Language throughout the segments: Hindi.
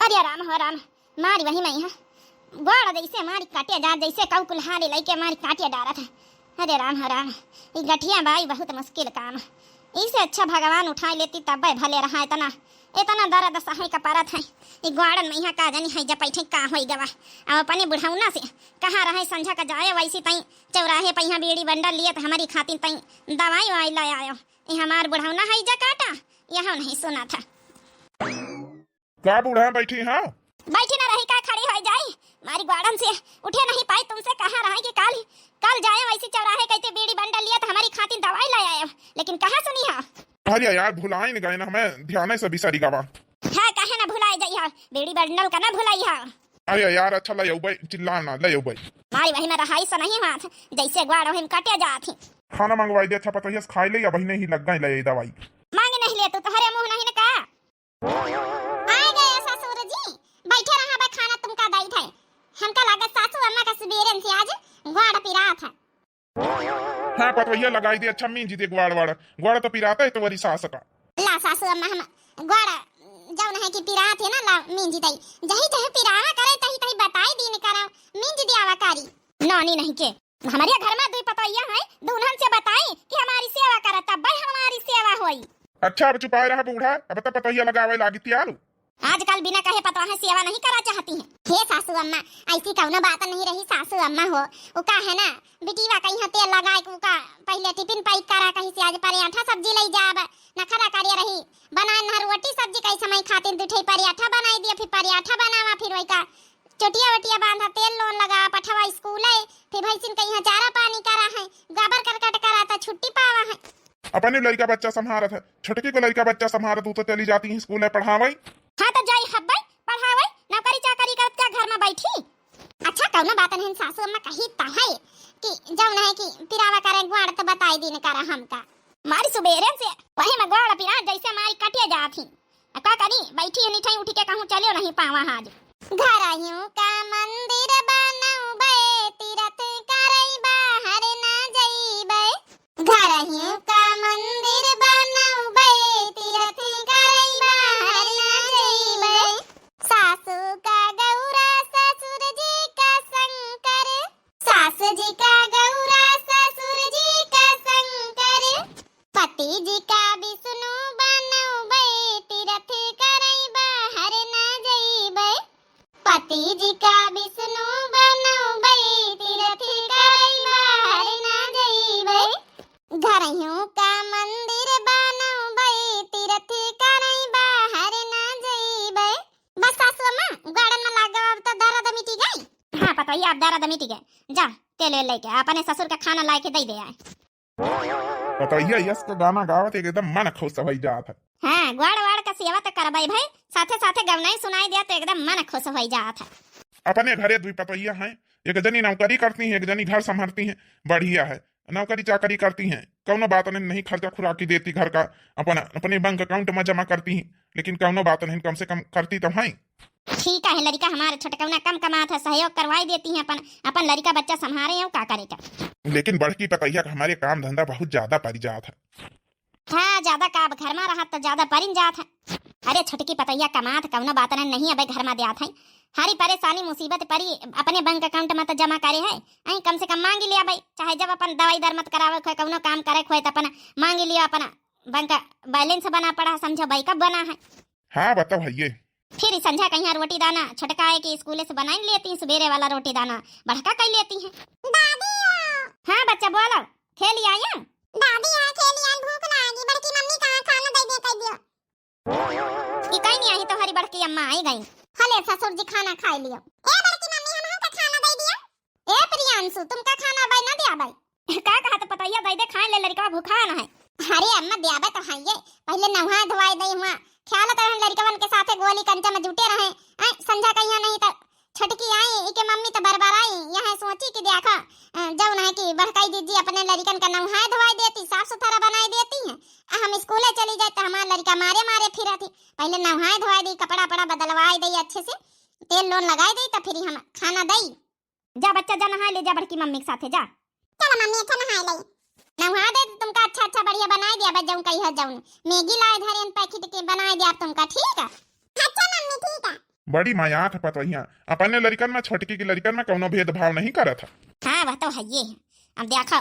अरे राम हो राम, मारी वही मैं यहाँ गोड़ जैसे मारी काटिया जा जैसे कऊ कुल्हाड़ी लई के मारी काटिया डारा था। अरे राम हो राम, ये गठिया बाई बहुत मुश्किल काम। इससे अच्छा भगवान उठा लेती तब भले रहा इतना इतना दर्द सहाय का पारा था। ये ग्वाड़न में यहाँ का जानी है जब बैठे का हो गवा। अब अपने बुढ़ाउना से कहाँ रहे संझा का जाए वैसी तई चौराहे पे यहाँ बीड़ी बंडल लिए तो हमारी खातिर तई दवाई वाई ला आयो। ये हमार बुढ़ाउना है जा काटा यहाँ नहीं सुना था। क्या बूढ़ा बैठी हाँ? बैठी ना रही का खड़ी हो जाए मारी ग्वाड़न से उठे नहीं पाई तुमसे कहाँ रहा कि कल कल जाए वैसे चौराहे कहते बीड़ी बंडल लिए तो हमारी खातिर दवाई ला आयो लेकिन कहाँ सुनी हा। अरे यार भुलाए नहीं गए ना, हमें ध्यान से बिसारी गवा हाँ कहे ना भुलाई जाई हा, बीड़ी बंडल का ना भुलाई हा। अरे यार अच्छा ले भाई, चिल्ला ना ले भाई। मारी वही में रहाई से नहीं हाथ जैसे ग्वाड़ हम कटे जाती। खाना मंगवाई दे, अच्छा पता है खाई ले या बही नहीं लग गई ले दवाई मांगे नहीं ले तो हरे मुंह नहीं ना का आ गए ससुर जी बैठे रहा बा खाना तुमका दई थे। हमका लागत सासू अम्मा का सुबेरन से आज ग्वाड़ पिरा था। हाँ पतवैया लगाई दे, अच्छा मीन जी दे ग्वाड़ तो पिराता है तो वरी सास का ला सासू अम्मा हम ग्वाड़ जौन है कि पिरा थे ना ला मीन जी तई जही जही पिरावा करे तही तही बताई दीन करा मीन जी दियावा कारी नौनी नहीं के हमारे घर में दुई पतवैया है दुल्हन से बताई कि हमारी सेवा करा तब भाई हमारी सेवा होई। अच्छा अब चुपाए रहा बूढ़ा, अब तो पतवैया लगावे लागी त्यालू। आजकल बिना कहे पतवाह सेवा नहीं करा चाहती हैं। हे सासू अम्मा ऐसी कौनो बात नहीं रही सासू अम्मा हो वो का है ना बिटीवा कहीं तेल लगाए को का पहले टिफिन पैक करा कहीं से आज पराठा सब्जी ले जाब नखरा कार्य रही बना ना रोटी सब्जी कई समय खातिर दुठे पराठा बनाई दिया फिर पराठा बनावा फिर वही का चोटिया वटिया बांधा तेल लोन लगा पठवा स्कूल है फिर भैंसिन कहीं चारा पानी करा है गोबर करकट करा था छुट्टी पावा है। अपने लड़का बच्चा संभारत है, छोटकी को लड़का बच्चा संभारत तू तो चली जाती है स्कूल में पढ़ावाई। हाँ तो जाई हब्बई पढ़ावई नौकरी चाकरी करत घर में बैठी। अच्छा कौनो बात नहीं सासू अम्मा कही ता है कि जौन है कि पिरावा करे ग्वाड़ तो बताई दिन करा हमका मारी सुबेरे से वही में ग्वाड़ पिरा जैसे मारी कटिया जाती का करी बैठी निठाई उठी के कहूं चलियो नहीं पावा आज घर आयूं का मंदिर बनाऊ बे तीरथ करई बाहर ना जईबे घर आयूं का मंदिर बनाऊ बे तीरथ करई बाहर ना जईबे सासू का गौरा ससुर जी का शंकर सास जी का गौरा ससुर जी का शंकर पति जी का विष्णु बनाऊ बे तीरथ करई बाहर ना जईबे पति जी का विष्णु बनाऊ बे तीरथ करई बाहर ना जईबे घरहियों का मंदिर बनाऊ बे तीरथ करई बाहर ना जईबे। बस सासू अम्मा गार्डन में लागो अब तो दर्द मिटी गई। हाँ पता ही आप दर्द मिटी गए जा तेल लेके अपने ससुर का खाना लाके दे दे आए। पतवैया यस का गाना गावत एकदम मन खुश हो जात है। हाँ ग्वाड़ वाड़ का सेवा तो करबाई भाई साथे साथे गवनाई सुनाई दिया तो एकदम मन खुश हो जात है। अपने घरे दुई पतवैया हैं, एक जनी नौकरी करती है एक जनी घर संभालती है, बढ़िया है नौकरी चाकरी करती हैं कौनो बात नहीं खर्चा खुराकी देती घर का अपने बैंक अकाउंट में जमा करती हैं लेकिन कौनो बात नहीं कम से कम करती तो है। ठीक है लड़का हमारे छोटकौना कम कमात है सहयोग करवाई देती हैं अपन लड़का बच्चा संभाले हैं का करेगा। लेकिन बड़की पतैया का हमारे काम धंधा बहुत ज्यादा पड़ जात है। हाँ ज्यादा का घर में रहा तो ज्यादा परिन जात है। अरे छोटकी पतैया कमात कौनो बात नहीं अब घर में दियात है हरी परेशानी मुसीबत पड़ी अपने बैंक अकाउंट में तो जमा करे है आई कम से कम मांग लिया भाई चाहे जब अपन दवाई दरमत करावे खोए कौनो काम करे खोए तो अपन मांग लिया अपना बैंक बैलेंस बना पड़ा समझो भाई कब बना है। हाँ बताओ भैया फिर संझा कहीं रोटी दाना छटका है कि स्कूल से बना लेती है सवेरे वाला रोटी दाना बढ़का कर लेती है। दादी हाँ बच्चा बोलो खेल आया दादी हां खेल आया भूख लगी बड़की मम्मी कहां खाना दे दे कह दियो कि कहीं नहीं आई तो हरी बड़की अम्मा आई गई हले ससुर जी खाना खा लियो। ए बड़की मम्मी हम का खाना दे दिया। ए प्रियांशु तुम का खाना भाई ना दिया भाई का कहा तो पतैया दे दे खाए ले लड़का भूखा ना है। अरे अम्मा दियाबे तो है ये पहले नहा धोवाई दई हुआ ख्याल तो लड़कवन के साथे गोली कंचा में जुटे रहे संझा कहिया नहीं तो छटकी आई इके मम्मी तो बरबर आई यहाँ सोची कि देखा जौन है कि बड़काई दीदी अपने लड़कन का नहाए धोवाई देती साफ सुथरा बनाई देती है हम स्कूले चली जाए तो हमारा लड़का मारे मारे फिरा थी पहले नहाए धोवाई दी कपड़ा पड़ा बदलवाई दी अच्छे से तेल लोन लगाई दी तो फिर हम खाना दई जा बच्चा जा नहा ले जा बड़की मम्मी के साथे जा चलो मम्मी अच्छा नहा ले नहा दे तुमका अच्छा अच्छा बढ़िया बनाई दिया जौन कही है जौन मैगी लाए धरे पैकेट के बनाई दिया तुमका ठीक है। अच्छा मम्मी ठीक है। बड़ी मायात है पतोहिया, अपने लड़कन में छोटकी की लड़कन में कौनो भेदभाव नहीं करा था। हाँ वह तो है ये है। अब देखो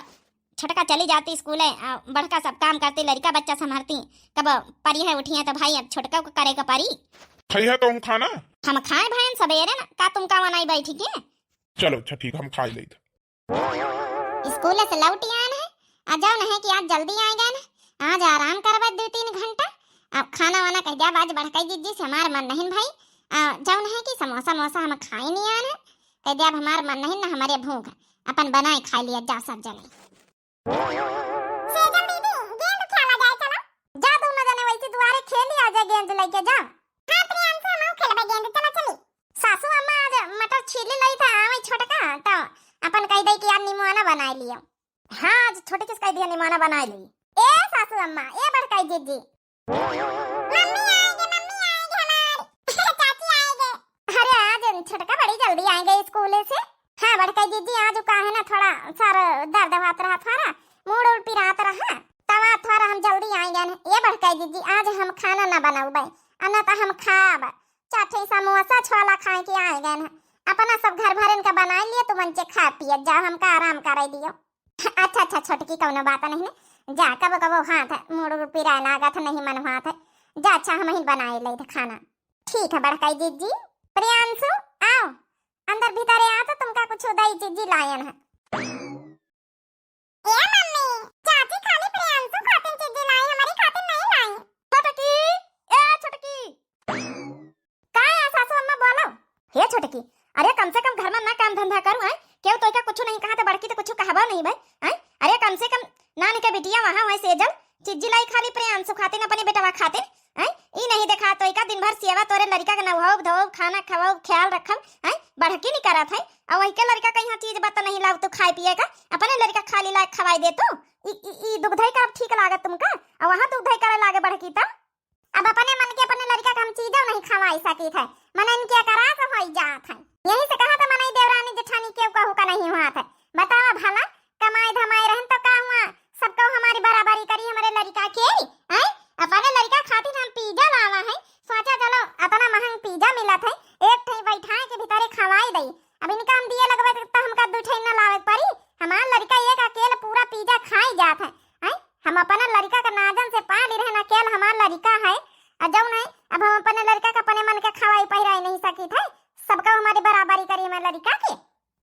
छोटका चली जाती स्कूल है, बड़का सब काम करती, लड़का बच्चा संभालती, कब परी है उठी है तो भाई अब छोटका को करेगा परी। खाई है तो हम खाना हम खाए भाई सवेरे ना, का तुम का बनाई बैठी के? चलो अच्छा ठीक, हम खा ले। स्कूल से लौटी आए हैं, आ जाओ नहीं कि आज जल्दी आए गए ना, आज आराम करवा 2-3 घंटा। अब खाना वाना कह दिया आज बड़काई दीदी से हमार मन नहीं भाई, जाओ नहीं कि समोसा मोसा हम खाए नहीं आने, कह दिया अब हमार मन नहीं ना, हमारे भूख अपन बनाए खा लिया जा सब जने। सेजल दीदी गेंद खेला जाए, चलो जा तुम न जाने वैसे दुआरे खेल ही आ जाए, गेंद लेके जाओ। हां प्रियांशु हम खेलबे गेंद, चलो चली। सासू अम्मा आज मटर छीली लई था आवे छोटका तो अपन कह दे कि यार निमोना बना लियो। हां आज छोटे किस कह दिया निमोना बना ली। ए सासू अम्मा ए बड़काई जीजी मम्मी आएंगे हमारे चाची आएंगे। अरे आज छोटका बड़ी जल्दी आएंगे स्कूल से। हाँ बड़काई जीजी आज का है ना थोड़ा सर दर्द हाथ रहा, थोड़ा मूड उड़ पिरात रहा, तवा थोड़ा हम जल्दी आएंगे ना। ये बड़काई जीजी आज हम खाना ना बनाऊ भाई, अन्ना तो हम खाब चाटे समोसा छोला खाए के आएंगे ना, अपना सब घर भरन का बना लिए तो मंचे खा पिए जा, हमका आराम कराई दियो। अच्छा अच्छा छोटकी कौनो बात नहीं ना, जा कब कब हाथ मूड पिरा लागत नहीं मन हाथ जा, अच्छा हम ही बनाए ले खाना। ठीक है बड़काई जीजी। प्रियांशु आओ अंदर भीतर आ तो तुमका कुछ दई चीज लायन है। ए मम्मी चाची खाली प्रियांशु खातिर चीज लाई, हमारी खातिर नहीं लाई। छोटकी ए छोटकी का है सासू अम्मा बोलो। हे छोटकी अरे कम से कम घर में ना काम धंधा करूं है, क्यों तो कुछ नहीं कहा तो बड़की तो कुछ कहबा नहीं भाई हैं। अरे कम से कम नानी के बिटिया वहां वहां सेजल चिज्जी लाई खाली प्रियांशु खातिर अपने बेटवा खातिर हैं, ई नहीं देखा तो का दिन भर सेवा तोरे लड़का के नहाओ धोओ खाना खवाओ ख्याल रखब हैं, बढ़की नहीं करा था। और वही के लड़का कहीं चीज बता नहीं लाओ तो खाए पिए का, अपने लड़का खाली लायक खवाई दे तो ई दुग्धई का ठीक लागत तुमका, और वहां दुग्धई करे लागे बढ़की तो अब अपने मन के अपने लड़का का हम चीजों नहीं खवाई सकी थे, मन इनके करा तो होई जात है। यही से कहा था मनई देवरानी जेठानी के कहू का नहीं हुआ था। बतावा भला कमाई धमाई रहन तो का हुआ, सबको हमारी बराबरी करी हमारे लड़का के हैं। अपने लड़का खातिर हम पिज्जा लावा है, सोचा चलो इतना महंग पिज्जा मिला था, एक ठे बैठाए के भीतर खवाई दई, अब इनका हम दिए लगवा तो हमका दू ठे न लावे पड़ी, हमार लड़का एक अकेले पूरा पिज्जा खाई जात है हैं। हम अपना लड़का का नाजन से पाली रहना अकेले हमार लड़का है, अजौ नहीं अब हम अपने लड़का का अपने मन के खवाई पहिराई नहीं सकी थे, सबका हमारी बराबरी करी हमारे लड़का के।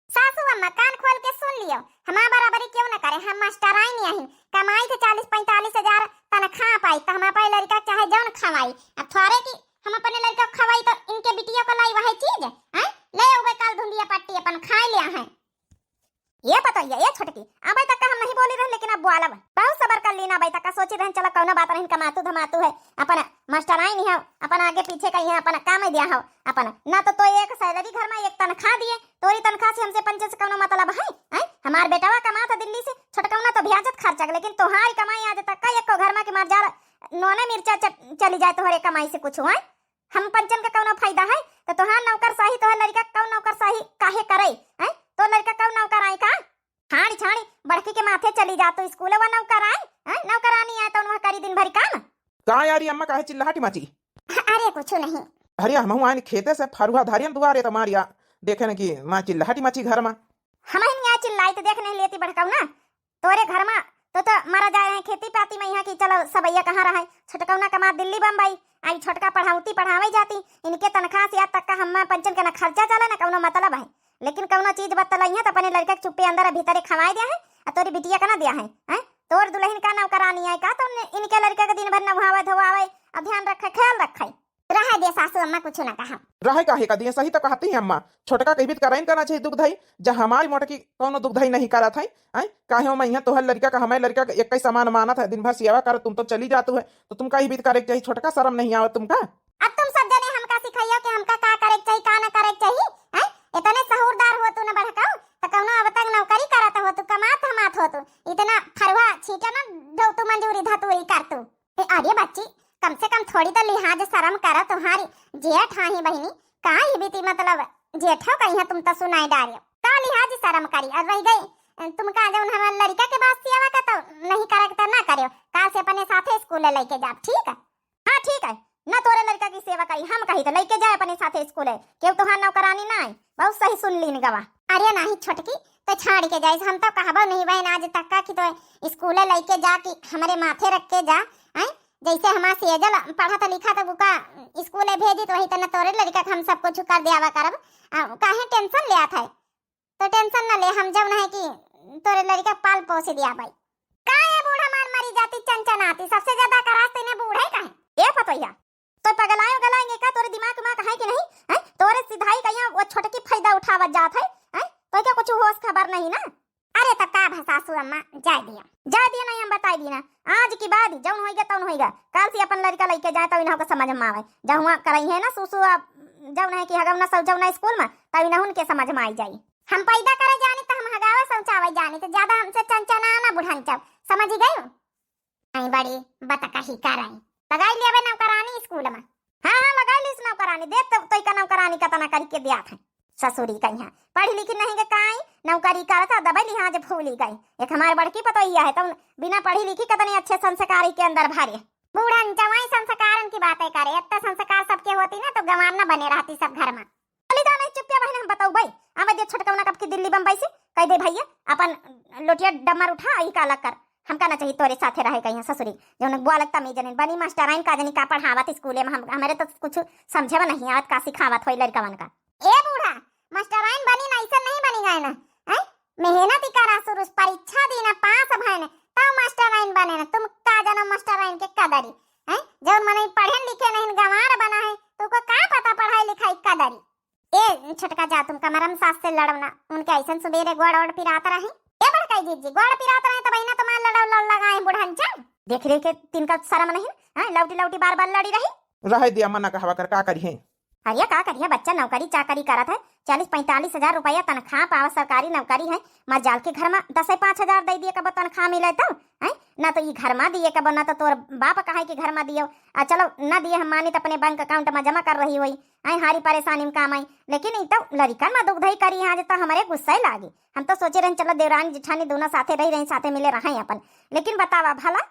सासू अम्मा कान खोल के सुन लियो, हमार बराबरी क्यों न करे, हम मास्टर आई नहीं आही, कमाई थे 40-45 हजार तनख्वाह पाई तो हम अपने लड़का चाहे जौन खवाई, अब थोड़े की हम अपने लड़का खवाई तो इनके बिटिया को लाई वही चीज हैं, ले आओगे काल धुंडिया पट्टी अपन खाई लिया है। ये पता ये छोटकी अब तक हम नहीं बोली रहे, लेकिन अब बोला बहुत सबर कर लेना भाई तक सोची रहे चलो कौनो बात नहीं, कमातू धमातू है अपन मास्टर आई नहीं हो, अपन आगे पीछे कहीं है अपन काम दिया हो, अपन ना तो एक सैलरी घर में एक तनख्वाह दिए, तोरी तनख्वाह से हमसे पंचे से कौनो मतलब है। हमार बेटावा कमा था दिल्ली से छोटकौना तो ब्याजत खर्चा, लेकिन तुम्हारी कमाई आज तक का एक को घर में के मार जा नोने मिर्चा चली जाए तुम्हारे कमाई से कुछ हुआ, हम पंचन का कौनो फायदा है। तो तुहार नौकर शाही तो लड़का कौन नौकर शाही काहे करे हैं, तो लड़का कौन नौकर आई का छाड़ी छाड़ी बड़की के माथे चली जा तो स्कूल वा नौकर आई हैं, नौकरानी आए तो वहां करी दिन भर काम का यारी अम्मा काहे चिल्लाहटी माची। अरे कुछ नहीं, अरे हम आए खेते से फरुआ धारियन दुआरे तुम्हारिया देखे न कि मां चिल्लाहटी माची घर में, हम ही यहाँ चिल्लाई तो देख नहीं लेती बड़काऊ ना तोरे घर में तो मारा जाए हैं खेती पाती में यहाँ की, चलो सबैया कहाँ रहा छोटकौना कमा दिल्ली बम्बई आई, छोटका पढ़ाऊती पढ़ावे जाती, इनके तनख्वाह से आज तक का हम पंचन का न खर्चा चला ना कौनो मतलब है, लेकिन कौनो चीज बतलाई है तो अपने लड़का के चुप्पे अंदर भीतर खवाई दिया है, और तोरी बिटिया का ना दिया है हैं, तोर दुल्हन का नौकरानी है का, तो इनके लड़का के दिन भर नहावे धोवावे और ध्यान रखे ख्याल रखे रहे दे। सासू अम्मा कुछ ना कहा रहे काहे का दिए सही तो कहती है अम्मा, छोटका कहीं भी कराइन करना चाहिए दुग्धई, जब हमारी मोटकी कौनो दुग्धई नहीं करा था आई काहे हो मैं तोहर लड़का का हमारे लड़का का एक ही समान माना था, दिन भर सेवा कर तुम तो चली जातू है, तो तुम कहीं भी करे चाहिए, छोटका शर्म नहीं आवत तुमका। अब तुम सब जने हमका सिखाइयो कि हमका का करे चाहिए का ना करे चाहिए हैं, इतने सहूरदार हो तू न बड़काऊ तो कौनो अब तक नौकरी करत हो तू, कमात हमात हो तू, इतना फरवा छीटा ना दो तू मंजूरी धतूरी कर तू। अरे बच्ची कम से कम थोड़ी तो लिहाज शर्म करा, तुम्हारी जेठ हाही बहनी का ही बीती मतलब जेठो कहीं है तुम तो सुनाई डारियो का लिहाज शर्म करी, और रह गई तुमका जब हमारे लड़का के बात सेवा का तो नहीं करे तो ना करियो, काल से अपने साथे स्कूल लेके जा ठीक है। हाँ ठीक है ना तोरे लड़का की सेवा करी हम कही तो लेके जाए अपने साथे स्कूल है केहू तोहार नौकरानी ना है। बहुत सही सुन ली गवा। अरे नहीं छोटकी तो छाड़ के जाए हम तो कहबो नहीं बहन आज तक का कि तो स्कूल लेके जा कि हमारे माथे रख के जा हैं। जैसे हमारा सेजल पढ़ा था लिखा था बुका स्कूल भेजी तो वही तो न तोरे लड़का हम सब कुछ कर दिया करब। काहे टेंशन ले आता है तो टेंशन न ले हम जब नहीं कि तोरे लड़का पाल पोस दिया भाई। का है बूढ़ा मार मारी जाती चंचन आती सबसे ज्यादा करास्ते ने बूढ़ा कहे ए पतोया तो पगलायो गलाएंगे का तोरे दिमाग में है कि नहीं है। तोरे सिधाई कहिया वो छोटकी फायदा उठावत जात है तो क्या कुछ होश खबर नहीं ना। अरे तब का सासू अम्मा जा दिया नहीं हम बताई दी ना आज की बात जौन होइगा तौन होइगा। काल से अपन लड़का लेके जाए तो इन्हों को समझ में आवे जब हुआ करई है ना सुसु जब नहीं कि हगम ना सब जब ना स्कूल में तब इन्हों उनके समझ में आई जाई। हम पैदा करे जानी तो हम हगावे शौचावे जानी तो ज्यादा हमसे चंचना ना बुढ़ान समझ गए। नहीं बड़ी बता ही कराई लगाई लिया नौकरानी स्कूल में। हाँ लगाई ली नौकरानी दे तो का नौकरानी का तना करके दिया था ससुरी का यहाँ पढ़ी लिखी नहीं के काई नौकरी करता दबाई लिहाज जब भूली गई। एक हमारे बड़की पतोहिया है तो बिना पढ़ी लिखी कतने अच्छे संस्कारी के अंदर भारे बूढ़न जवाई संस्कारन की बातें करे इतना संस्कार सबके होती ना तो गंवार न बने रहती सब घर में। चली जाओ नहीं चुप बहन हम बताओ भाई हमें दे छोटकवना कब की दिल्ली बम्बई से कह दे भैया अपन लोटिया डमर उठा आई का लग कर हमका ना चाहिए तोरे साथे रहे कहीं ससुरी जो न बुआ लगता मैं जने बनी मास्टराइन का जनी का पढ़ावत स्कूल में हम हमारे तो कुछ समझे में नहीं आवत का सिखावत होई लड़कवन का। ए बूढ़ा मास्टराइन बनी ना ऐसा नहीं बनी गए ना हैं मेहनत करा शुरू परीक्षा दी ना पास भए ना तब मास्टराइन बने ना। तुम का जानो मास्टराइन के कदरी हैं जो मने पढ़े लिखे नहीं गंवार बना है तुमको का पता पढ़ाई लिखाई कदरी। ए छोटका जा तुम कमरम सास से लड़ना उनके ऐसा सुबेरे गोड़ और पिरात रहे ए बड़काई जी गोड़ पिरात रहे तो बहिना तुम्हारे लड़ाव लड़ लगाए बुढ़न चल देख रहे के तीन का शर्म नहीं है लौटी लौटी बार बार लड़ी रही रह दिया मना कहवा कर का करी है। अरे का करिए बच्चा नौकरी चाकरी करत है 40-45 हजार रुपया तनख्वाह पावा सरकारी नौकरी है मार जाल के घर में 10-5 हजार दे दिए कब तनख्वाह मिले तो है ना तो ये घर में दिए कब ना तो तोर बाप कहा कि घर में दियो चलो ना दिए हम मानी तो अपने बैंक अकाउंट में जमा कर रही हुई आई हारी परेशानी में काम आई लेकिन इ तो लड़िकन में दुखधई करी यहाँ तो हमारे गुस्सा लागी। हम तो सोचे रहे चलो देवरानी जिठानी दोनों साथे रही रही साथे मिले रहे अपन लेकिन बतावा भला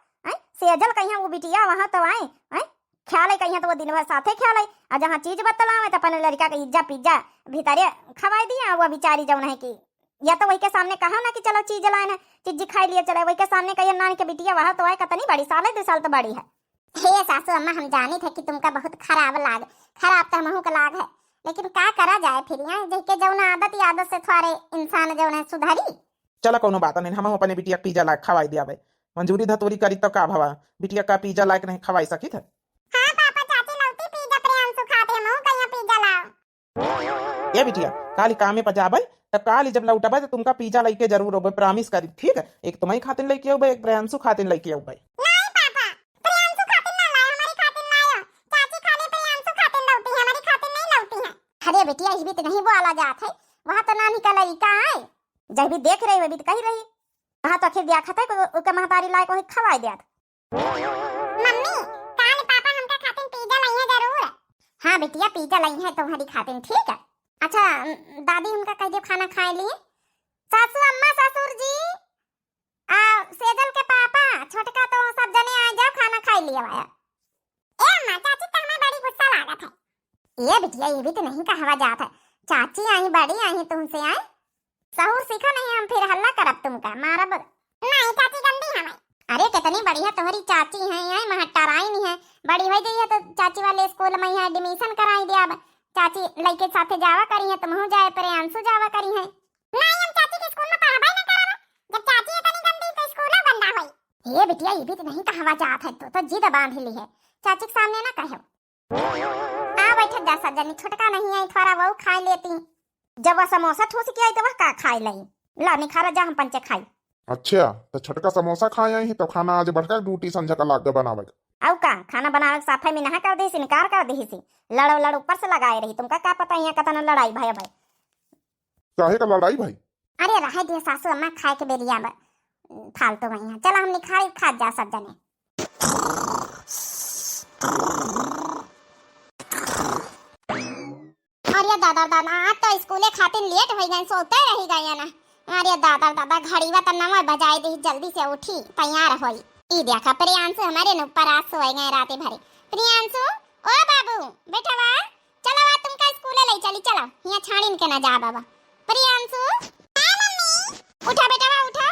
सेजल कहीं वो बिटिया वहां तो आए ख्याल है कहीं तो वो दिन भर साथे ख्याल है और जहाँ चीज बतलावे तो अपन लड़का का इज्जा पिज्जा भीतरे खवाई दिया वो बेचारी जौन है कि या तो वही के सामने कहा ना कि चलो चीज लाए ना चीज खाई लिए चले वही के सामने कहिए नानी के बिटिया वहां तो आए कतनी बड़ी साल है 2 साल तो बड़ी है। हे सासू अम्मा हम जानी थे कि तुमका बहुत खराब तो हमहू का लाग है लेकिन का करा जाए फिर यहाँ जैके जौन आदत से थोड़े इंसान जौन है सुधारी। चला कोनो बात नहीं हम अपने बिटिया पिज्जा लायक खवाई दिया भाई मंजूरी धतूरी करी तो का भवा बिटिया का पिज्जा लायक नहीं खवाई सकी थे। ये बिटिया काली कामे पर जाबे तो काली जब लौटबे तो तुमका पिज्जा लेके जरूर होबे प्रॉमिस करी ठीक है। एक तुम्हारी खातिर लेके आओ एक प्रियांशु खातिर लेके आओ भाई। नहीं पापा प्रियांशु खातिर ना लाए हमारी खातिर लायो चाची खाली प्रियांशु खातिर लौटी है हमारी खातिर नहीं लौटी है। अरे बिटिया इस भी तो नहीं बोला जात है वहां तो नानी का लड़का है जब भी देख रही भी तो कही रही वहां तो आखिर दिया खाता है उसका महतारी लायक वही खवाई दिया मम्मी काल पापा हमका खातिर पिज्जा लाई है जरूर। हाँ बिटिया पिज्जा लाई है तुम्हारी खातिर ठीक है। अच्छा दादी उनका कह दो खाना खाए लिए। सासू अम्मा ससुर जी सेजल के पापा छोटका तो सब जने आ जाओ खाना खाए लिए वाया। ए अम्मा चाची तो हमें बड़ी गुस्सा लागत है। ये बिटिया ये भी तो नहीं कहवा जात है चाची आई बड़ी आई तुमसे आए सहूर सीखा नहीं हम फिर हल्ला करब तुमका मारब नहीं चाची गंदी हमें। अरे कितनी बड़ी है तुम्हारी चाची है आई महटराई नहीं है बड़ी हो गई है तो चाची वाले स्कूल में है एडमिशन कराई दिया चाची लड़के साथे जावा करी है तुम हो जाए प्रियांशु जावा करी है। नहीं हम चाची के स्कूल में पढ़ाई ना करावा जब चाची इतनी गंदी तो स्कूल गंदा होई। ये बिटिया ये भी तो नहीं कहवा जात है तो जिद बांध ली है चाची के सामने ना कहो। आ बैठ जा सजनी छोटका नहीं आई थोड़ा वो खा लेती जब वह समोसा ठूस के आई तो वह का खाई लई ला निखारा जा हम पंचे खाई। अच्छा तो छोटका समोसा खाए ही तो खाना आज बढ़कर ड्यूटी संझा का लाग बनावे औ का खाना बनावे साफे में नहा कर दी इनकार कर दी सी लड़ ऊपर से लगाए रही तुमका क्या पता यहाँ कतना लड़ाई भाई भाई काहे का लड़ाई भाई। अरे रहे दिए सासू अम्मा खाए के बेरिया फालतू में यहाँ चला हम निखारी खा जा सब जने। अरे दादा आज तो स्कूले खातिर लेट हो गए सोते रही गए ना। अरे दादा घड़ीवा तो नवा बजाई दी जल्दी से उठी तैयार होई ई देखा प्रियांशु हमारे ऊपर आज सोए गए रात भरे। प्रियांशु ओ बाबू बेटा वा चलो आ तुमका स्कूले ले चली चलो यहाँ छाड़ीन के ना जा बाबा प्रियांशु हां मम्मी उठा बेटा वा उठा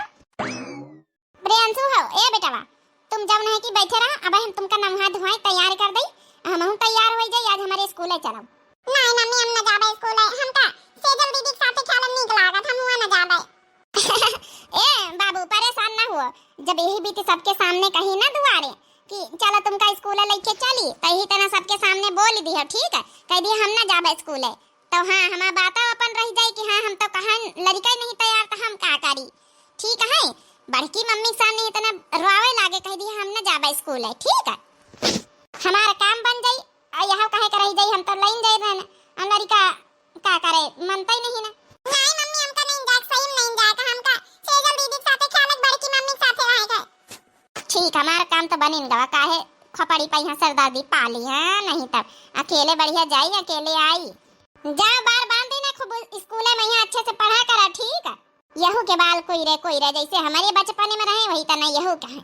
प्रियांशु हो ए बेटा वा तुम जब नहीं कि बैठे रहा अब हम तुमका नहा धोए तैयार कर दई हम तैयार हो जाई आज हमारे स्कूले चलो नहीं मम्मी हम ना जाबे स्कूले हम का सेजल दीदी के साथ खेलन नीक लागत हम हुआ ना जाबे ए बाबू परेशान ना हो जब यही बीती सबके सामने कही ना दुआरे कि चलो तुमका स्कूले लेके चली तही तना सबके सामने बोल दी है ठीक है कह दी हम ना जाबे स्कूले तो हाँ हमारा बात अपन रह जाए कि हाँ हम तो कहा लड़का नहीं तैयार तो हम का करी ठीक है बड़की मम्मी सामने इतना रोवे लागे कह दी हम ना जाबे स्कूले ठीक है हमारा काम बन जाई यह कहे कर रही जाई हम तो लाइन जाए रहना हम लड़का का करे मनता ही नहीं ना नहीं मम्मी हमका नहीं जाए सही नहीं जाए हम का सेजल दीदी के साथ खेलत बड़की मम्मी के साथ रहेगा ठीक हमारा काम तो बनिन गवा काहे खपड़ी पाई हां सरदादी पाली हां नहीं तब अकेले बढ़िया जाई अकेले आई जा बार बांध देना खूब स्कूले में यहाँ अच्छे से पढ़ा करा ठीक है यहू के बाल कोई रे जैसे हमारे बचपन में रहे वही तना यहू का है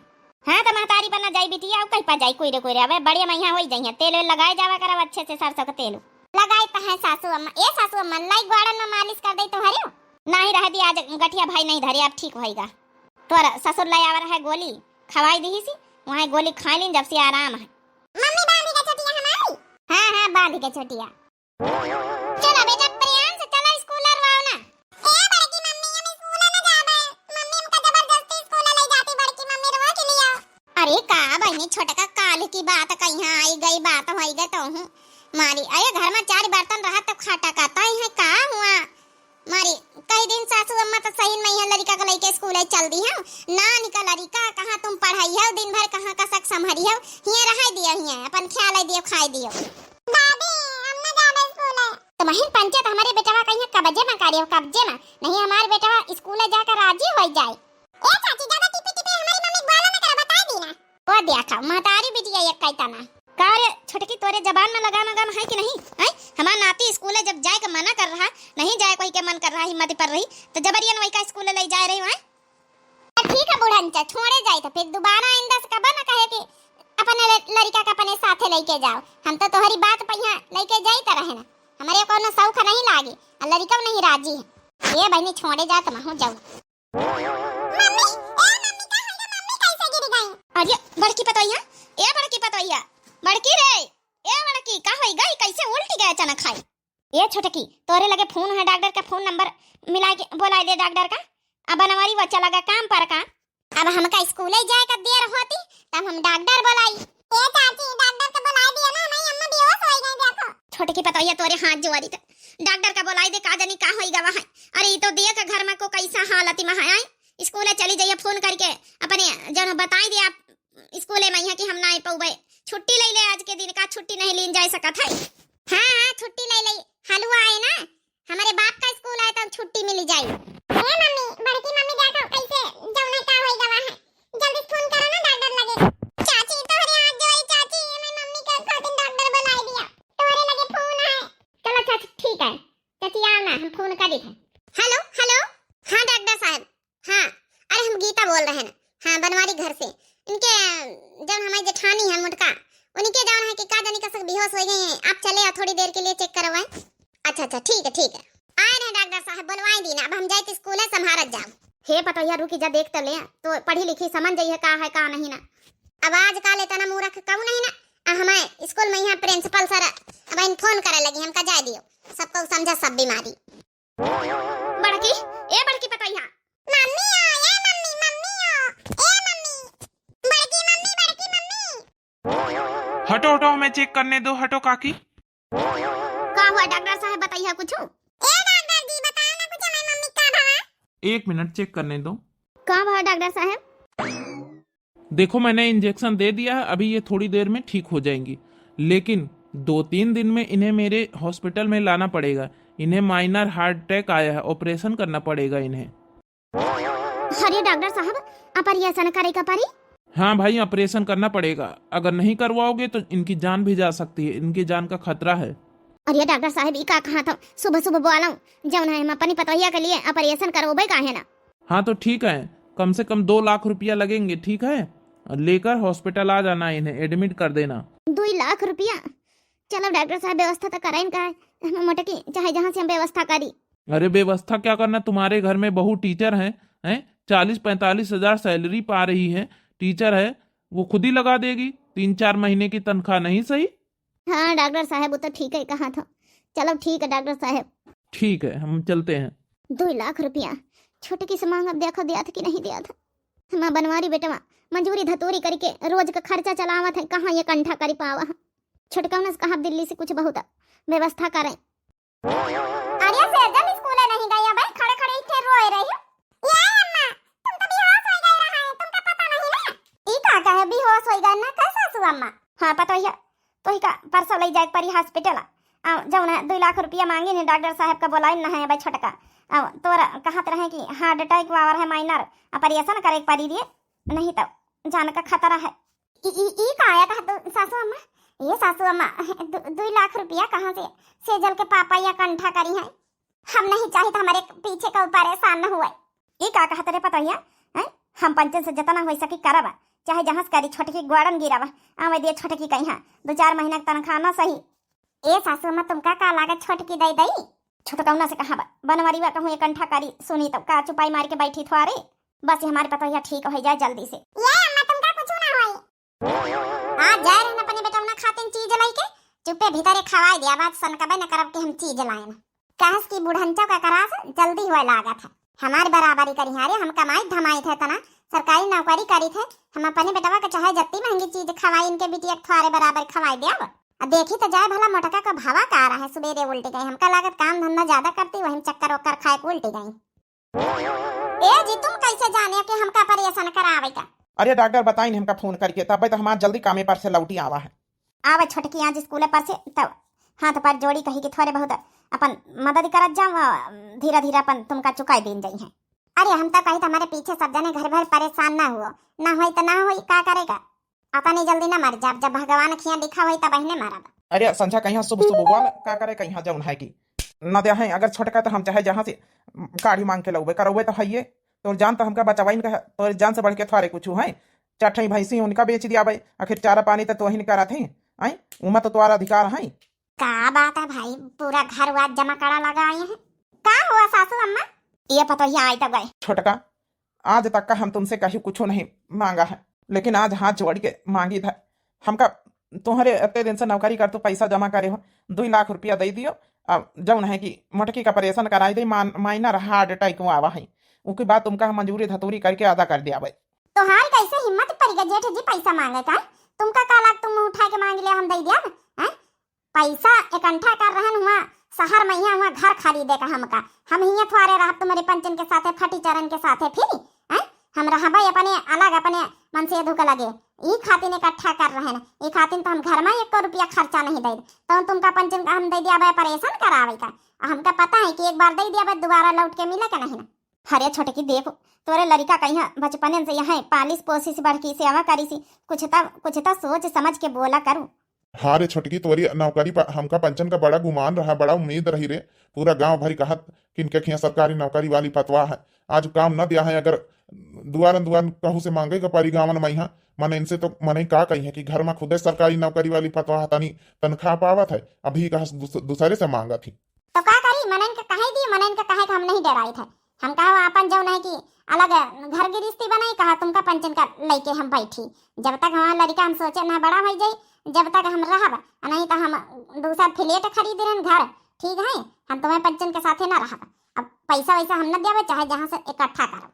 हां तो महतारी बना जाई बिटिया कहीं पा जाई कोई रे अबे बढ़िया मैया होई जाई तेल लगाए जावा करा अच्छे से सरसों का तेल लगाए तो है सासू अम्मा ए सासू अम्मा लाई गार्डन में मालिश कर दे तो हरियो नहीं रह दी आज गठिया भाई नहीं धरे अब ठीक होएगा तोरा ससुर लाई आवर है गोली खवाई दी सी वहां गोली खा लीन जब से आराम है मम्मी बांधी के छोटिया हमारी हां बांधी के छोटिया चलो बेटा प्रियांश चलो स्कूल आओ ना ए बड़की मम्मी हम स्कूल ना जाबे मम्मी हमका जबरदस्ती स्कूल ले जाती बड़की मम्मी रोवा के लिए अरे का बहनी छोटा का काल की बात कहीं आई गई बात होई गई तो हूं मारी अरे घर में 4 बर्तन रहा तो खाटा खाता है का हुआ मारी कई दिन सासू अम्मा तो सही नहीं है लड़का को लेके स्कूल चल दी है ना निकल लड़का कहां तुम पढ़ाई है दिन भर कहां का सक संभरी है हिया रह दिया हिया अपन ख्याल दियो खाई दियो दादी हम ना जाबे स्कूल तो महीन पंचायत हमारे बेटवा कहीं कब्जे में करियो कब्जे में नहीं हमारे बेटवा स्कूल जाकर राजी हो जाए ए चाची ज्यादा टिपी टिपी हमारी मम्मी ग्वाला में करा बता दी ना ओ देखा महतारी बिटिया एक कैतना कार्य छोटकी तोरे जबान में लगाना गम है कि नहीं है हमारा नाती स्कूल जब जाए का मना कर रहा नहीं जाए कोई के मन कर रहा हिम्मत पर रही तो जबरियन वही का स्कूल ले जा रही है ठीक है बुढ़नचा छोड़े जाए तो फिर दोबारा आइंदा से कबा ना कहे कि अपने लड़का का अपने साथे लेके जाओ हम तो तोहरी बात पे यहां लेके जाई त रहे ना हमारे कोनो शौक नहीं लागे और लड़का नहीं राजी है ये बहनी छोड़े जा तो मैं जाऊं मम्मी ए मम्मी का होगा मम्मी कैसे गिर गई अरे बड़की पतोइया ए बड़की पतोइया बड़की रे ए बड़की का होई गई कैसे उल्टी गए अचानक खाई ए छोटकी तोरे लगे फोन है डॉक्टर का फोन नंबर मिला के बुला दे डॉक्टर का अब बनवारी वो चला गया काम पर का अब हमका स्कूल जाए का देर होती तब हम डॉक्टर बुलाई ए चाची डॉक्टर का बुला दिया ना नहीं अम्मा बेहोश हो गई देखो छोटकी पतोइया तोरे हाथ जोड़ी का डॉक्टर का बुलाई दे का जानी का होई गवा है अरे ई तो देख घर में को कैसा हालत में है स्कूल चली जाइए फोन करके अपने जन बताई दे आप स्कूल में यहाँ कि हम ना आई पौबे छुट्टी ले ले आज के दिन का छुट्टी नहीं लीन जा सकत है हां छुट्टी ले ले हलवा है ना हमारे बाप का स्कूल है तो छुट्टी मिल जाए ए मम्मी बड़की मम्मी देखो कैसे जौना का होई गवा है जल्दी फोन करो ना डॉक्टर लगे चाची तोरे हाथ जोड़ी चाची मैं मम्मी का खातिर डॉक्टर बुला दिया तोरे लगे फोन है चलो चाची ठीक है चाची आओ ना हम फोन कर देते हेलो हेलो हां डॉक्टर साहब हां अरे हम गीता बोल रहे हैं हां बनवारी घर से इनके जब हमारी जेठानी है मुटका उनके जान है कि का जानी का सब बेहोश हो गए हैं आप चले थोड़ी देर के लिए चेक करवाएं अच्छा ठीक है आए रहे डॉक्टर साहब बुलवाई दी ना अब हम जाए तो स्कूल है संभारत जाओ हे पतोहिया रुकी जा देख तो ले तो पढ़ी लिखी समझ जाइए का है का नहीं ना अब आज काल इतना मूर्ख कहू नहीं ना हमारे स्कूल में यहाँ प्रिंसिपल सर अब इन फोन करे लगी हमका जा दियो सबको समझा सब बीमारी बड़की ए बड़की पतोहिया मम्मी आ ए मम्मी मम्मी आ ए मम्मी बड़की मम्मी हटो हटो हमें चेक करने दो हटो काकी का हुआ डॉक्टर साहब बताइए कुछ ए डॉक्टर जी बताओ ना कुछ हमारी मम्मी का भवा 1 मिनट चेक करने दो का भवा डॉक्टर साहब देखो मैंने इंजेक्शन दे दिया है अभी ये थोड़ी देर में ठीक हो जाएंगी लेकिन 2-3 दिन में इन्हें मेरे हॉस्पिटल में लाना पड़ेगा इन्हें माइनर हार्ट अटैक आया है ऑपरेशन करना पड़ेगा इन्हें अरे डॉक्टर साहब ऑपरेशन करेगा पड़ी हाँ भाई ऑपरेशन करना पड़ेगा अगर नहीं करवाओगे तो इनकी जान भी जा सकती है इनकी जान का खतरा है अरे डॉक्टर साहब का कहा था सुबह सुबह बोला जब हम अपनी पतोहिया के लिए ऑपरेशन करवाबे का है ना हाँ तो ठीक है कम से कम 2 लाख रुपया लगेंगे ठीक है लेकर हॉस्पिटल आ जाना इन्हें एडमिट कर देना 2 लाख रुपया चलो डॉक्टर साहब व्यवस्था तो कराइन का है हम मोटकी चाहे जहाँ से हम व्यवस्था करी। अरे व्यवस्था क्या करना, तुम्हारे घर में बहू टीचर हैं 40-45 हजार सैलरी पा रही है, टीचर है, वो खुद ही लगा देगी। 3-4 महीने की तनख्वाह नहीं सही? हाँ डॉक्टर साहब वो तो ठीक है कहा था। चलो ठीक है डॉक्टर साहब। ठीक है, हम चलते हैं। 2 लाख रुपया छोटकी से मांग अब देखो दिया था कि नहीं दिया था। हम बनवारी बेटवा मंजूरी धतूरी करके रोज का खर्चा चलावत है, कहाँ ये कंठा करी पावा है। छोटकौन से कहा दिल्ली से कुछ बहुत व्यवस्था करें। अरे सेजल स्कूल नहीं गई भाई, खड़े खड़े इथे रोए रही हो। ये अम्मा तुम तो बेहोश हो गई रहा है, तुमका पता नहीं ना। ई का कहे बेहोश हो गई ना कैसा सु अम्मा? हां पता है तो ही का परसों ले जाए परी हॉस्पिटल जौन 2 लाख रुपया मांगे ने डॉक्टर साहब का बोलाई ना है भाई छोटका। तोरा कहत रहे कि हार्ट अटैक वावर है माइनर, ऑपरेशन करे पड़ी दिए नहीं तो जान का खतरा है। ई का आया कहा सासू अम्मा? ये सासू अम्मा 2 लाख रुपया कहाँ से सेजल के पापा या कंठा करी है। हम नहीं चाहे तो हमारे पीछे का परेशान न हुए। ये का कहते रे पता है हम पंचन से जितना हो सके करब, चाहे जहां से करी छोटकी ग्वाड़न गिरावा आवे दिए छोटकी कहीं 2-4 महीना का तनख्वाह ना सही। ए सासू अम्मा तुमका का लागत छोटकी दई दई? छोटकौना से कहा बनवारी बा कहूँ ये कंठा करी सुनी तो का चुपाई मार के बैठी थुआरे बस हमारे पता है ठीक हो जाए जल्दी से। ये अम्मा तुमका कुछ ना होई। आ जाए रे अपने बेटा ना खातिन चीज लाई के चुपे भीतरे खवाई दिया बात सन कबे न करब के हम चीज लाए ना कहस की बुढ़ंचा का करास जल्दी होए लागत है। हमारी बराबरी करी हारे हम कमाई धमाई थे तना सरकारी नौकरी करी थे, हम अपने बेटवा का चाहे जत्ती महंगी चीज खवाई इनके बिटिया थोड़े बराबर खवाई देव। देखी तो जाए भला मोटका का भावा का आ रहा है सुबेरे उल्टी गई, हमका लागत काम धंधा ज्यादा करती वही चक्कर वक्कर खाए उल्टी गई। ए जी तुम कैसे जाने कि हमका परेशान करावे का? अरे डॉक्टर बताई हमका फोन करके तब तो हमारा जल्दी कामे पर से लौटी आवा है। आवे छोटकी आज स्कूल पर से तब हाथ पर जोड़ी कही कि थोड़े बहुत अपन मदद करत जाओ, धीरे धीरे अपन तुमका चुकाई दिन जाई है। अरे हम तो कही हमारे पीछे सब जने घर भर परेशान ना हुआ, ना होई तो ना होई का करेगा, आता नहीं जल्दी ना मर जब भगवान खिया दिखा हुई तब बहने मारा। अरे संझा कहीं सुबह सुबह बोल का करे कहीं जौन है कि न दे है अगर छोटका तो हम चाहे जहाँ से काढ़ी मांग के लौबे करोबे तो है तो जान तो हमका बचावाइन का तो जान से बढ़ के थोड़े कुछ है। चटई भैंसी उनका बेच दिया भाई, आखिर चारा पानी तो वही करा थे आई उमा तो तुम्हारा अधिकार है। का बात है भाई, पूरा घर वाद जमा करा लगा आए हैं। का हुआ सासू अम्मा? ये पता ही आई तब गए। छोटका आज तक का हम तुमसे कहीं कुछ नहीं मांगा है, लेकिन आज हाथ जोड़ के मांगी था। हमका तुम्हारे इतने दिन से नौकरी कर तो पैसा जमा करे हो 2 लाख रुपया दे दियो। अब जौन है कि मोटकी का ऑपरेशन कराई दे माइनर हार्ट अटैक आवा है, उसके बाद तुमका मंजूरी धतूरी करके अदा कर दिया भाई। तो हाल कैसे हिम्मत पड़ी गई जेठ जी पैसा मांगे का? तुमका का लाग तुम उठा के मांग लिया हम दे दिया हैं? पैसा इकट्ठा कर रहन हुआ शहर में हुआ घर खरीदे का हमका, हम हिया थोड़े रह तुम्हारे पंचन के साथे फटी चरण के साथे फिर हैं हम रहबे अपने अलग अपने मन से धोखा लगे। ई खातिन इकट्ठा कर रहे हैं, ई खातिन तो हम घर में 1 रुपया खर्चा नहीं दे तो तुमका पंचन का हम दे दिया भाई परेशान करावे का। हमका पता है कि एक बार दे दिया भाई दोबारा लौट के मिले का नहीं ना। हरे छोटे की देखो तोरे लड़का कहीं बचपन से यहाँ पालिस पोसिस बढ़ की सेवा करी सी, कुछ तो सोच समझ के बोला करूँ। हाँ रे छोटकी तोरी नौकरी पर हमका पंचन का बड़ा गुमान रहा, बड़ा उम्मीद रही रे। पूरा गांव भरी कहत किनके खिया सरकारी नौकरी वाली फतवा है, आज काम न दिया है। अगर दुआरन दुआरन कहू से मांगे का परी गावन मैहा मने इनसे तो मने का कही है कि घर में खुदे सरकारी नौकरी वाली फतवा तनी तनख्वाह पावत है, अभी कहा दूसरे से मांगा थी तो का करी मनन का कहे दी मनन का कहे हम नहीं डराई थे। हम कहा अपन जो नहीं कि अलग घर गिरस्ती बनाई कहा तुमका पंचन का लेके हम बैठी जब तक हमारा लड़का हम सोचे ना बड़ा हो जाए जब तक हम रहब, नहीं तो हम दूसरा फ्लैट खरीद रहे घर ठीक है, हम तुम्हें पंचन के साथे ना रहब। अब पैसा वैसा हम न देवे चाहे जहाँ से इकट्ठा करब।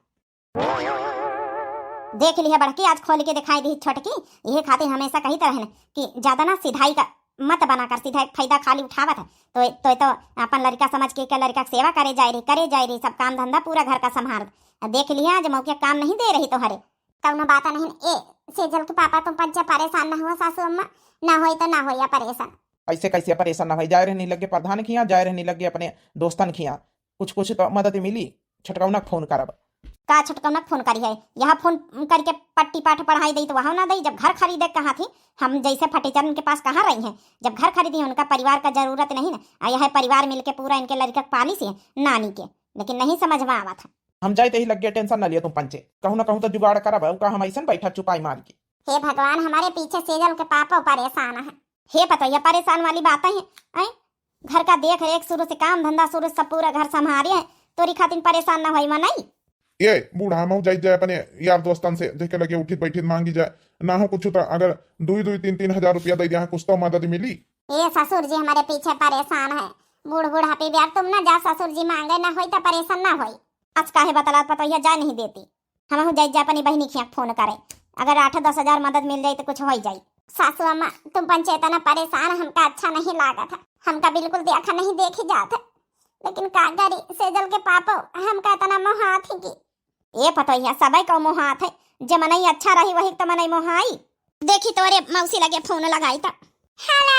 देख लिया बड़की आज खोल के दिखाई दी छोटकी, यही खातिर हमेशा कही तरह है कि ज्यादा ना सिधाई का मत बनाकर सीधा फायदा खाली उठावत है तो अपन लड़का समझ के लड़का सेवा करे जाए रही सब काम धंधा पूरा घर का संभाल। देख लिया आज मौके काम नहीं दे रही तुम्हारे कौनो बात नहीं। ए सेजल के पापा तुम पंचे परेशान ना हुआ सासू अम्मा, ना होई तो ना होया परेशान। ऐसे कैसे परेशान ना हो जाए रहने लगे प्रधान खिया जाए रहने लगे अपने दोस्तन खिया कुछ तो मदद मिली। छटकौना फोन करब का छटकौना फोन करी है, यहाँ फोन करके पट्टी पाठ पढ़ाई दी तो वहाँ ना दी। जब घर खरीदे कहाँ थी हम जैसे फटेचरन के पास कहाँ रही हैं, जब घर खरीदी है उनका परिवार का जरूरत नहीं ना, यह परिवार मिलके पूरा इनके लड़का पाली से नानी के, लेकिन नहीं समझ में आवा था। हम जाते ही लग गया टेंशन ना लिया तुम पंचे, कहूँ ना कहूँ तो जुगाड़ करब का हम ऐसा बैठा चुपाई मार के। हे भगवान हमारे पीछे सेजल के पापा परेशान है। हे पता ये परेशान वाली बातें हैं। घर का देख रेख शुरू से काम धंधा शुरू से सब पूरा घर संभाले है, तोरी खातिर परेशान ना होई नहीं। ये बूढ़ा मऊ जाई जाए अपने यार दोस्तन से देखे लगे उठित बैठित मांगी जाए ना हो कुछ तो अगर 2-3 हजार रुपया दे दिया कुछ तो मदद मिली। ये ससुर जी हमारे पीछे परेशान है, बूढ़ बूढ़ापे ब्याह तुम ना जा ससुर जी मांगे ना होई तो परेशान ना होई। आज काहे बतलात पता यह जा नहीं देती, हम हो जाई अपनी बहनी खिया फोन करे, अगर 8-10 हजार मदद मिल जाए तो कुछ हो जाए। सासू अम्मा तुम पंचायत ना परेशान, हमका अच्छा नहीं लागा था, हमका बिल्कुल देखा नहीं देखी जात है, लेकिन का करी सेजल के पापो हमका इतना मोहात है कि ये पता ही सबई का मोहात है, जे मनई अच्छा रही वही तो मनई मोहाई। देखी तोरे मौसी लगे फोन लगाई था। हेलो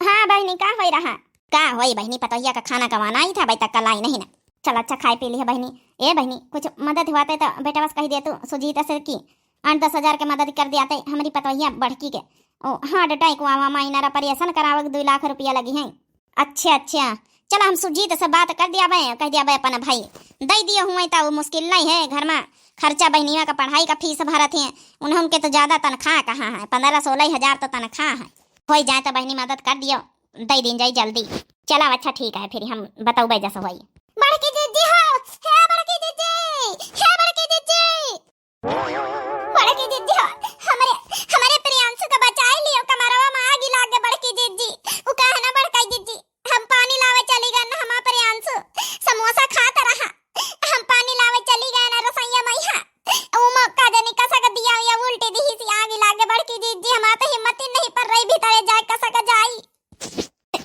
हाँ बहनी का होई रहा का होई बहनी पतोहिया का खाना कमाना ही था भाई तक कल आई नहीं ना। चल अच्छा खाई पी ली है बहनी। ए बहनी कुछ मदद हुआ तो बेटा बस कही दे तू सुजीत से की 8-10 हजार के मदद कर दिया थे हमारी पतोहिया बढ़की के ओ हार्ट अटैक हुआ माइनर ऑपरेशन करावे 2 लाख रुपया लगी है। अच्छा चलो हम सुजीत से बात कर दिया भाई, कह दिया भाई अपना भाई दे दिए हुए तो वो मुश्किल नहीं है, घर में खर्चा बहनिया का पढ़ाई का फीस भरत है उन्हें, उनके तो ज्यादा तनख्वाह कहाँ है, 15-16 हजार तो तनख्वाह है, हो जाए तो बहनी मदद कर दियो दे दिन जाए जल्दी। चला अच्छा ठीक है फिर हम बताओ भाई जैसा हुई। बड़की दीदी हो हे बड़की दीदी हे बड़की दीदी बड़की दीदी हो हमारे प्रियांशु का बचाई लियो, कमरवा में आग लाग गए बड़की दीदी। वो कहे ना बड़की दीदी हम पानी लावे चली गए ना, हमारा प्रियांशु समोसा खाता रहा, हम पानी लावे चली गए ना रसोईया मैया वो मौका देने कसा का दिया या उल्टे दी सी आग लाग गए बड़की दीदी। हमारा तो हिम्मत ही नहीं पर रही भीतर जाए कसा का जाई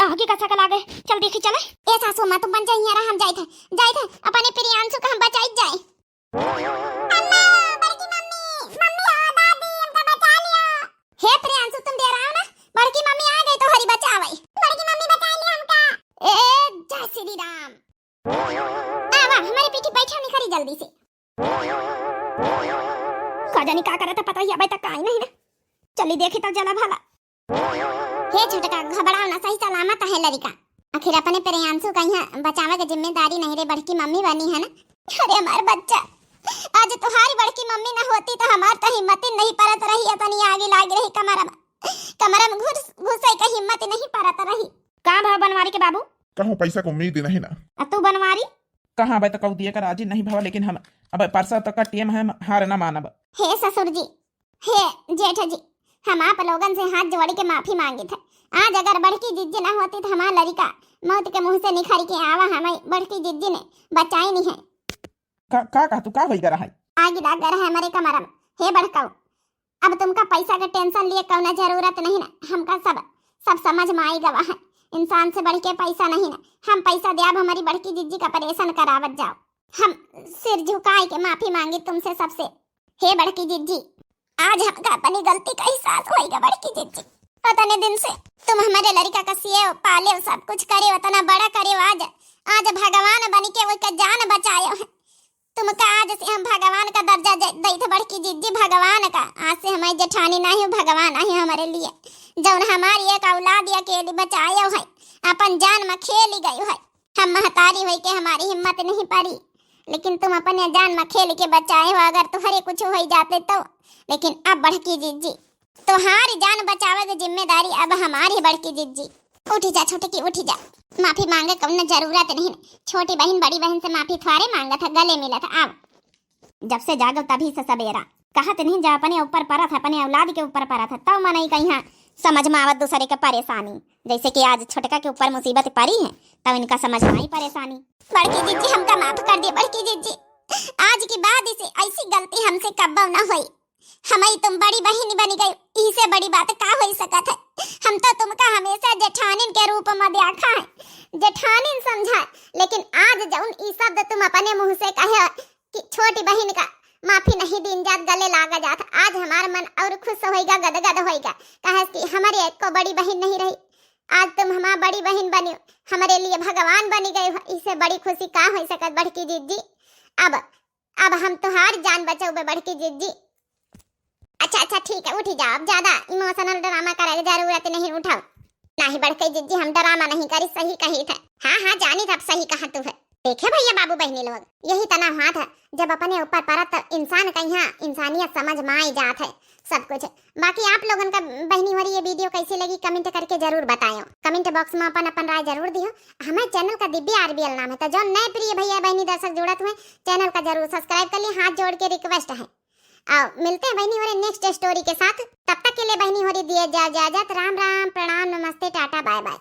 आगे कसा का लागे। चल देखी चले ए सासू मां तुम बन जाइए रहा, हम जाए थे अपने प्रियांशु का हम बचाई जाए। अम्मा बड़की मम्मी आ दादी हमका बचा लिया। हे प्रियांशु तुम दे रहा हो ना, बड़की मम्मी आ गई तो हरी बचावे, बड़की मम्मी बचा लिया हमका। ए जय श्री राम आवा हमारे पीछे बैठा नहीं खरी जल्दी से। खजानी का करे तो पता ही अबे तक आई नहीं ना, चली देखी तो जला भला। हे छोटका घबराओ ना, सही सलामत है लड़का, आखिर अपने प्रियांशु का यहाँ बचावे की जिम्मेदारी नहीं रे बड़की मम्मी बनी है ना। अरे हमारा बच्चा आज तुम्हारी बड़की मम्मी ना होती तो हमार तो हिम्मत ही नहीं परत रही, इतनी आगे लाग रही कमरा में घुसे का हिम्मत नहीं परत रही। का भाव बनवारी के बाबू कहूँ पैसा को उम्मीद नहीं ना, तू बनवारी कहाँ भाई तक दिए कर राजी नहीं भवा, लेकिन हम अब परसा तक का टीम है हार ना मानब। हे ससुर जी हे जेठ जी हम आप लोगन से हाथ जोड़ के माफी मांगे थे, आज अगर बड़की जिज्जी ना होती तो हमारा लड़का मौत के मुंह से निखर के आवा हमें बड़की जिज्जी ने बचाई नहीं है। का तू का होई रहा है आगे लाग रहा है हमारे कमरा में। हे बड़काऊ अब तुमका पैसा का टेंशन लिए कौना जरूरत नहीं ना, हमका सब समझ में आई गवा है, इंसान से बढ़ के पैसा नहीं ना, हम पैसा दे अब हमारी बड़की जिज्जी का ऑपरेशन करावत जाओ, हम सिर झुकाए के माफी मांगी तुमसे सबसे। हे बड़की जिज्जी आज हमका अपनी गलती का एहसास होएगा बड़की जिज्जी, उतने दिन से तुम हमारे लड़का का सिए पाले सब कुछ करे उतना बड़ा करे, आज भगवान बन के वो का जान बचाए है, तुमका आज से हम भगवान का दर्जा दे थे बड़की जिज्जी, भगवान का आज से हमारी जेठानी नहीं भगवान है हमारे लिए, जौन हमारी एक औलाद या के लिए बचाए है, अपन जान में खेल गई है, हम महतारी हुई के हमारी हिम्मत नहीं पड़ी, लेकिन तुम अपने जान में खेल के बचाए हो, अगर तुम्हारे कुछ हो जाते तो, लेकिन अब बड़की जिज्जी तुम्हारी जान बचावे की जिम्मेदारी अब हमारी बड़की जिज्जी। उठी जा छोटी की उठी जा, माफी मांगे कौन जरूरत नहीं, छोटी बहन बड़ी बहन से माफी थोड़े मांगा था, गले मिला था। अब जब से जागो तभी से सवेरा कहत नहीं जा अपने ऊपर पड़ा था, अपने औलाद के ऊपर पड़ा था, तब मन ही कहीं समझ में आवत दूसरे के परेशानी, जैसे कि आज छोटका के ऊपर मुसीबत पड़ी है तब इनका समझ में आई परेशानी। बड़की जिज्जी हमका माफ कर दिए बड़की जिज्जी, आज की बाद इसे ऐसी गलती हमसे कब्बो न हुई, हमारी तुम बड़ी बहन बनी गई, इससे बड़ी बात का हो सकत है, हम तो तुमका हमेशा जेठानिन के रूप में देखा है, जेठानिन समझा, लेकिन आज जौन ई शब्द तुम अपने मुंह से कहे कि छोटी बहन का माफी नहीं दिन जात गले लागा जात, आज हमारा मन और खुश होएगा गदगद होएगा, कहे कि हमारे एक को बड़ी बहन नहीं रही, आज तुम हमारी बड़ी बहन बनी, हमारे लिए भगवान बनी गई, इससे बड़ी खुशी का हो सकत बड़की जिज्जी। अब हम तुम्हारी जान बचाओगे बड़की जिज्जी। अच्छा ठीक है उठी जाओ, अब ज्यादा इमोशनल ड्रामा करे की जरूरत नहीं, उठाओ नहीं बड़की जिज्जी हम ड्रामा नहीं करी, सही कही था। हाँ जानी था अब सही कहा तू है, देखे भैया बाबू बहनी लोग, यही तना हाथ है जब अपने ऊपर पड़ा तो इंसान का यहाँ इंसानियत समझ में आई जात है सब कुछ। बाकी आप लोगन का बहनी हो रही ये वीडियो कैसी लगी कमेंट करके जरूर बताएं। कमेंट बॉक्स में अपन अपन राय जरूर दियो। हमारे चैनल का दिव्या आरबीएल नाम है, तो जो नए प्रिय भैया बहनी दर्शक जुड़त हुए चैनल का जरूर सब्सक्राइब कर लिए, हाथ जोड़ के रिक्वेस्ट है। आओ मिलते हैं बहनी हो रही नेक्स्ट स्टोरी के साथ, तब तक के लिए बहनी हो रही दिए जा इजाजत। राम राम, प्रणाम, नमस्ते, टाटा, बाय बाय।